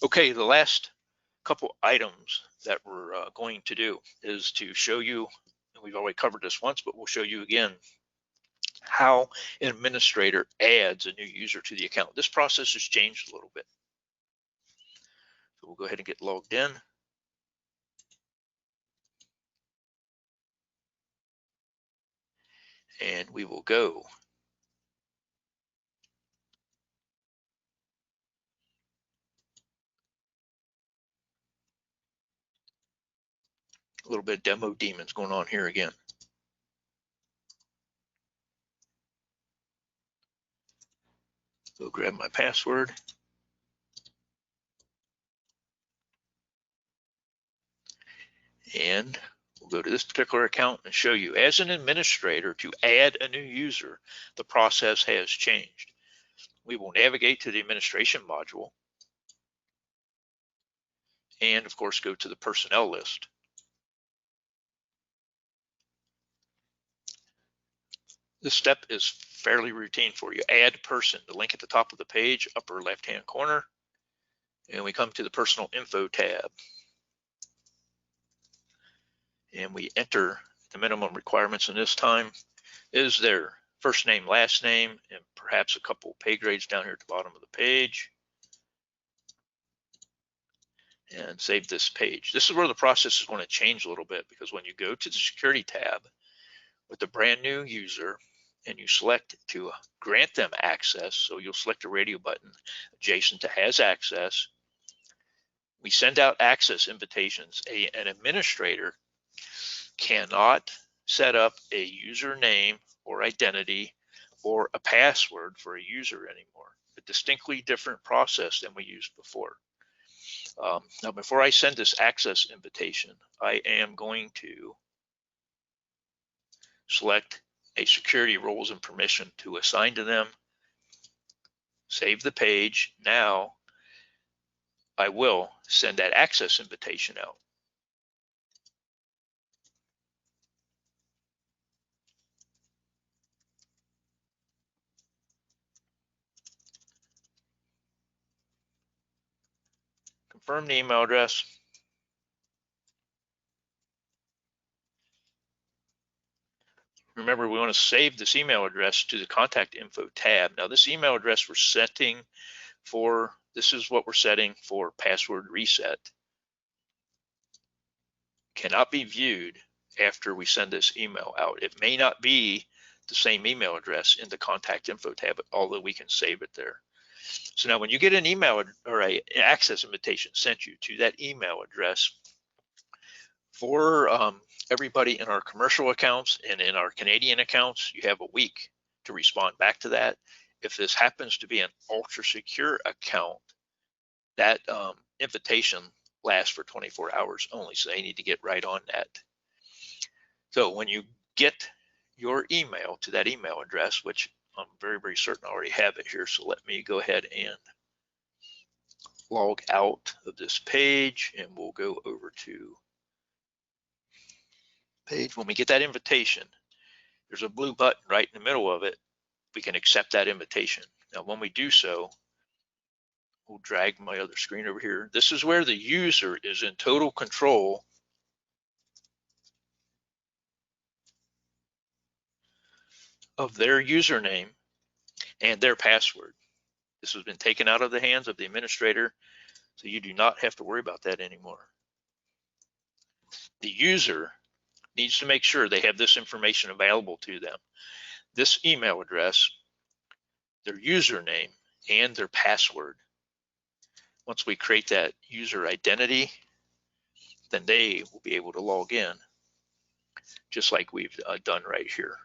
Okay, the last couple items that we're going to do is to show you, and we've already covered this once, but we'll show you again how an administrator adds a new user to the account. This process has changed a little bit. So we'll go ahead and get logged in. And we will go a little bit of demo demons going on here again. Go grab my password. And we'll go to this particular account and show you, as an administrator, to add a new user, the process has changed. We will navigate to the administration module and, of course, go to the personnel list. This step is fairly routine for you. Add person, the link at the top of the page, upper left-hand corner, and we come to the personal info tab. And we enter the minimum requirements, and this time is their first name, last name, and perhaps a couple pay grades down here at the bottom of the page. And save this page. This is where the process is going to change a little bit, because when you go to the security tab with a brand new user and you select to grant them access, so you'll select a radio button adjacent to has access, we send out access invitations. An administrator cannot set up a username or identity or a password for a user anymore. A distinctly different process than we used before. Now, before I send this access invitation, I am going to select a security roles and permission to assign to them, save the page. Now, I will send that access invitation out. Confirm the email address. Remember, we want to save this email address to the contact info tab. Now, this email address we're setting for, this is what we're setting for password reset. Cannot be viewed after we send this email out. It may not be the same email address in the contact info tab, although we can save it there. So now when you get an email or an access invitation sent you to that email address, for everybody in our commercial accounts and in our Canadian accounts, you have a week to respond back to that. If this happens to be an ultra secure account, that invitation lasts for 24 hours only, so they need to get right on that. So when you get your email to that email address, which I'm very, very certain I already have it here, so let me go ahead and log out of this page, and we'll go over to page. When we get that invitation, there's a blue button right in the middle of it. We can accept that invitation. Now, when we do so, we'll drag my other screen over here. This is where the user is in total control of their username and their password. This has been taken out of the hands of the administrator, so you do not have to worry about that anymore. The user needs to make sure they have this information available to them. This email address, their username, and their password. Once we create that user identity, then they will be able to log in, just like we've done right here.